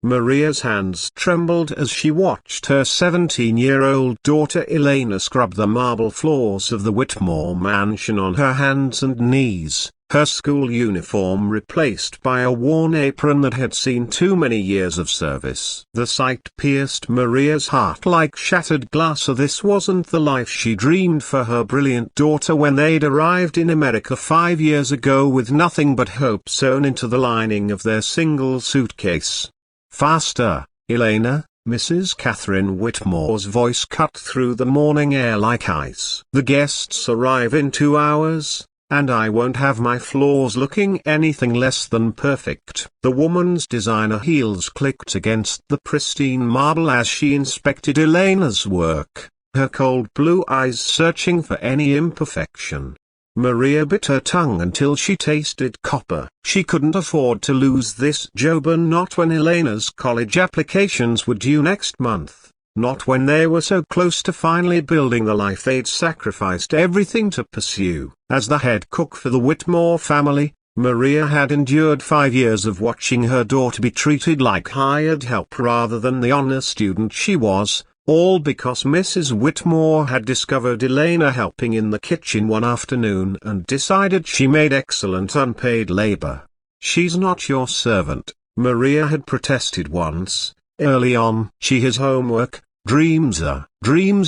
Maria's hands trembled as she watched her 17-year-old daughter Elena scrub the marble floors of the Whitmore mansion on her hands and knees, her school uniform replaced by a worn apron that had seen too many years of service. The sight pierced Maria's heart like shattered glass. This wasn't the life she dreamed for her brilliant daughter when they'd arrived in America 5 years ago with nothing but hope sewn into the lining of their single suitcase. "Faster, Elena," Mrs. Catherine Whitmore's voice cut through the morning air like ice. "The guests arrive in 2 hours, and I won't have my floors looking anything less than perfect." The woman's designer heels clicked against the pristine marble as she inspected Elena's work, her cold blue eyes searching for any imperfection. Maria bit her tongue until she tasted copper. She couldn't afford to lose this job, and not when Elena's college applications were due next month, not when they were so close to finally building the life they'd sacrificed everything to pursue. As the head cook for the Whitmore family, Maria had endured 5 years of watching her daughter be treated like hired help rather than the honor student she was, all because Mrs. Whitmore had discovered Elena helping in the kitchen one afternoon and decided she made excellent unpaid labor. "She's not your servant," Maria had protested once, early on. "She has homework, dreams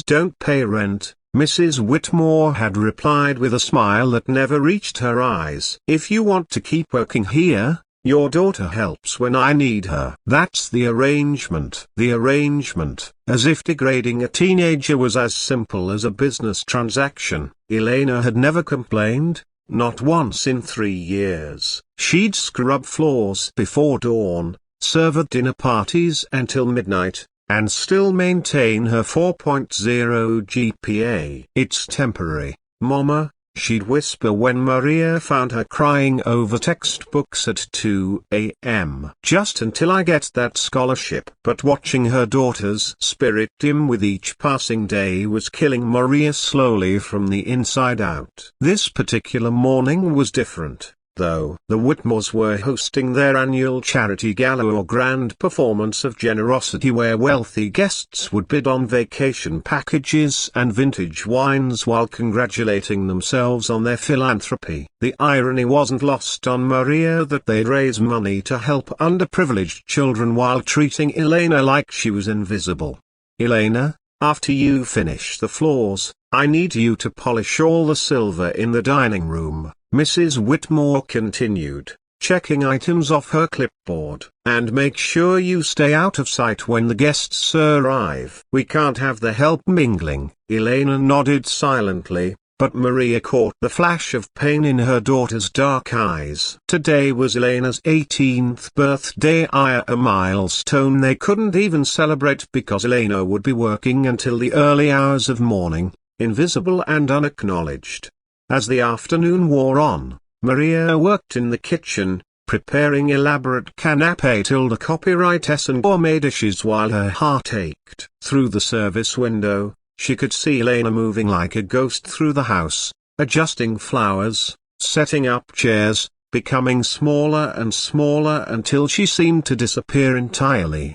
don't pay rent," Mrs. Whitmore had replied with a smile that never reached her eyes. "If you want to keep working here, your daughter helps when I need her. That's the arrangement." The arrangement, as if degrading a teenager was as simple as a business transaction. Elena had never complained, not once in 3 years. She'd scrub floors before dawn, serve at dinner parties until midnight, and still maintain her 4.0 GPA. "It's temporary, Mama," she'd whisper when Maria found her crying over textbooks at 2 a.m. "Just until I get that scholarship." But watching her daughter's spirit dim with each passing day was killing Maria slowly from the inside out. This particular morning was different, though. The Whitmores were hosting their annual charity gala, or grand performance of generosity, where wealthy guests would bid on vacation packages and vintage wines while congratulating themselves on their philanthropy. The irony wasn't lost on Maria that they'd raise money to help underprivileged children while treating Elena like she was invisible. "Elena, after you finish the floors, I need you to polish all the silver in the dining room," Mrs. Whitmore continued, checking items off her clipboard. "And make sure you stay out of sight when the guests arrive." "We can't have the help mingling." Elena nodded silently, but Maria caught the flash of pain in her daughter's dark eyes. Today was Elena's 18th birthday, a milestone they couldn't even celebrate because Elena would be working until the early hours of morning, invisible and unacknowledged. As the afternoon wore on, Maria worked in the kitchen, preparing elaborate canapé tilde copyright and gourmet dishes while her heart ached. Through the service window, she could see Elena moving like a ghost through the house, adjusting flowers, setting up chairs, becoming smaller and smaller until she seemed to disappear entirely.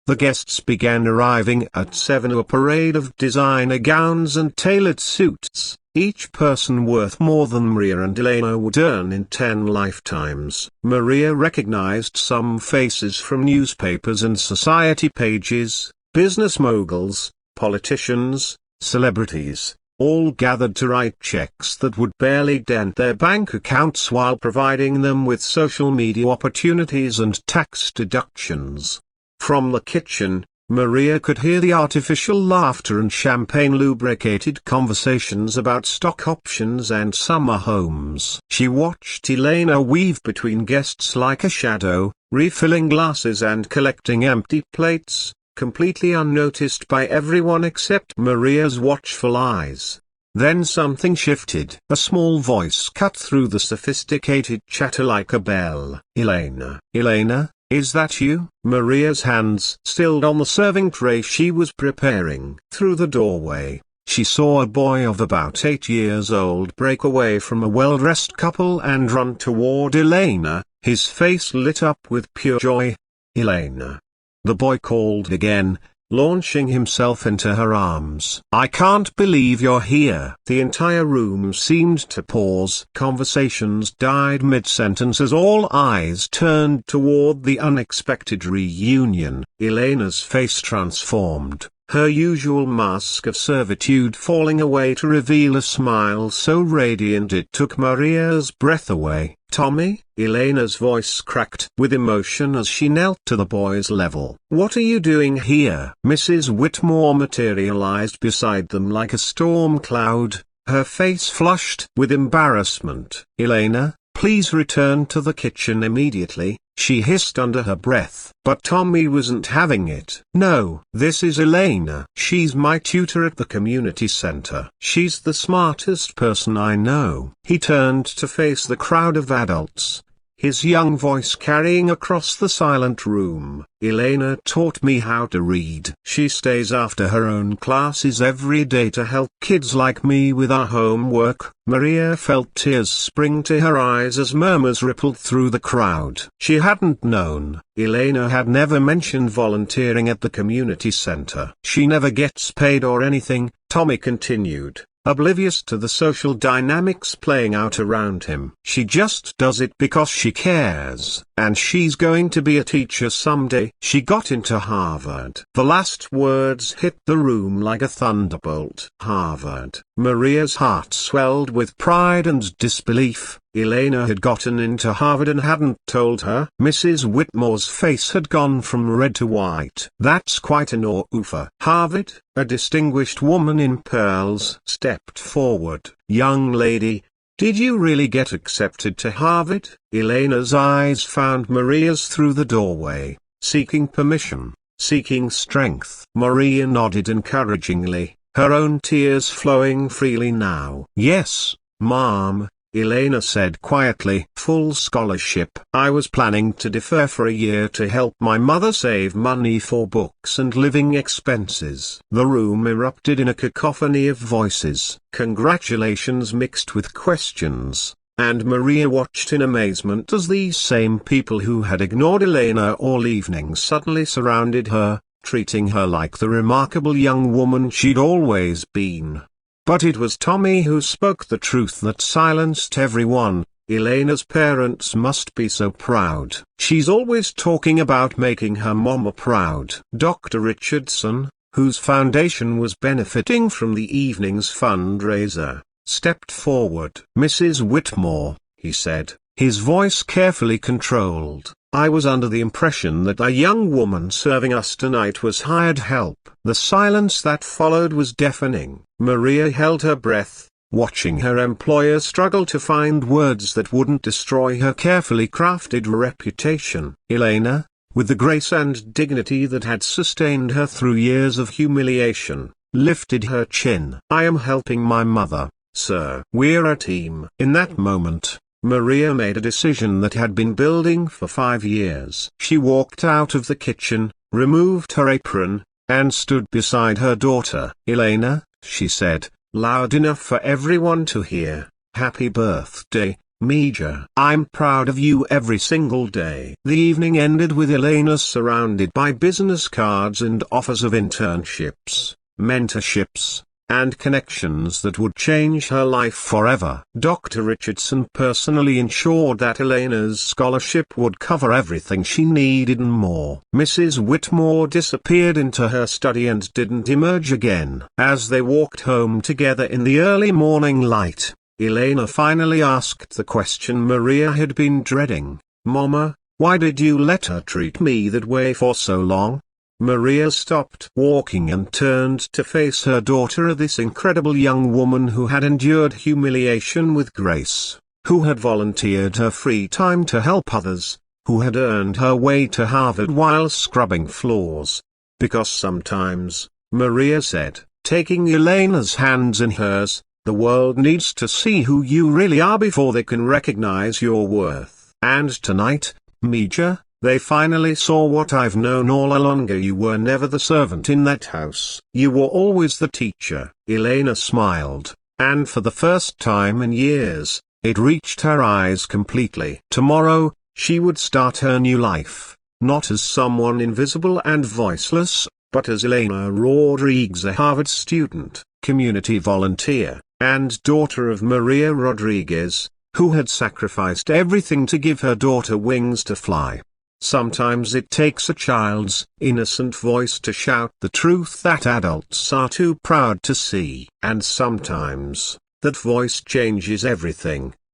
The guests began arriving at 7, a parade of designer gowns and tailored suits, each person worth more than Maria and Elena would earn in 10 lifetimes. Maria recognized some faces from newspapers and society pages, business moguls, politicians, celebrities, all gathered to write checks that would barely dent their bank accounts while providing them with social media opportunities and tax deductions. From the kitchen, Maria could hear the artificial laughter and champagne-lubricated conversations about stock options and summer homes. She watched Elena weave between guests like a shadow, refilling glasses and collecting empty plates, completely unnoticed by everyone except Maria's watchful eyes. Then something shifted. A small voice cut through the sophisticated chatter like a bell. "Elena. Elena, is that you?" Maria's hands stilled on the serving tray she was preparing. Through the doorway, she saw a boy of about 8 years old break away from a well-dressed couple and run toward Elena, his face lit up with pure joy. "Elena." the boy called again, launching himself into her arms. "I can't believe you're here." The entire room seemed to pause. Conversations died mid-sentence as all eyes turned toward the unexpected reunion. Elena's face transformed, her usual mask of servitude falling away to reveal a smile so radiant it took Maria's breath away. "Tommy?" Elena's voice cracked with emotion as she knelt to the boy's level. "What are you doing here?" Mrs. Whitmore materialized beside them like a storm cloud, her face flushed with embarrassment. "Elena, please return to the kitchen immediately," she hissed under her breath. But Tommy wasn't having it. "No, this is Elena. She's my tutor at the community center. She's the smartest person I know." He turned to face the crowd of adults, his young voice carrying across the silent room. "Elena taught me how to read. She stays after her own classes every day to help kids like me with our homework." Maria felt tears spring to her eyes as murmurs rippled through the crowd. She hadn't known. Elena had never mentioned volunteering at the community center. "She never gets paid or anything," Tommy continued, oblivious to the social dynamics playing out around him. "She just does it because she cares, and she's going to be a teacher someday. She got into Harvard." The last words hit the room like a thunderbolt. Harvard. Maria's heart swelled with pride and disbelief. Elena had gotten into Harvard and hadn't told her. Mrs. Whitmore's face had gone from red to white. "That's quite an offer." Harvard, a distinguished woman in pearls, stepped forward. "Young lady, did you really get accepted to Harvard?" Elena's eyes found Maria's through the doorway, seeking permission, seeking strength. Maria nodded encouragingly, her own tears flowing freely now. "Yes, Mom," Elena said quietly. "Full scholarship. I was planning to defer for a year to help my mother save money for books and living expenses." The room erupted in a cacophony of voices. Congratulations mixed with questions, and Maria watched in amazement as these same people who had ignored Elena all evening suddenly surrounded her, treating her like the remarkable young woman she'd always been. But it was Tommy who spoke the truth that silenced everyone. "Elena's parents must be so proud. She's always talking about making her mama proud." Dr. Richardson, whose foundation was benefiting from the evening's fundraiser, stepped forward. "Mrs. Whitmore," he said, his voice carefully controlled, "I was under the impression that a young woman serving us tonight was hired help." The silence that followed was deafening. Maria held her breath, watching her employer struggle to find words that wouldn't destroy her carefully crafted reputation. Elena, with the grace and dignity that had sustained her through years of humiliation, lifted her chin. "I am helping my mother, sir. We're a team." In that moment, Maria made a decision that had been building for 5 years. She walked out of the kitchen, removed her apron, and stood beside her daughter. "Elena," she said, loud enough for everyone to hear, "happy birthday, Mija. I'm proud of you every single day." The evening ended with Elena surrounded by business cards and offers of internships, mentorships, and connections that would change her life forever. Dr. Richardson personally ensured that Elena's scholarship would cover everything she needed and more. Mrs. Whitmore disappeared into her study and didn't emerge again. As they walked home together in the early morning light, Elena finally asked the question Maria had been dreading. "Mama, why did you let her treat me that way for so long?" Maria stopped walking and turned to face her daughter, this incredible young woman who had endured humiliation with grace, who had volunteered her free time to help others, who had earned her way to Harvard while scrubbing floors. "Because sometimes," Maria said, taking Elena's hands in hers, "the world needs to see who you really are before they can recognize your worth. And tonight, Mija, they finally saw what I've known all along. You were never the servant in that house. You were always the teacher." Elena smiled, and for the first time in years, it reached her eyes completely. Tomorrow, she would start her new life. not as someone invisible and voiceless, but as Elena Rodriguez, a Harvard student, community volunteer, and daughter of Maria Rodriguez, who had sacrificed everything to give her daughter wings to fly. Sometimes it takes a child's innocent voice to shout the truth that adults are too proud to see. And sometimes, that voice changes everything.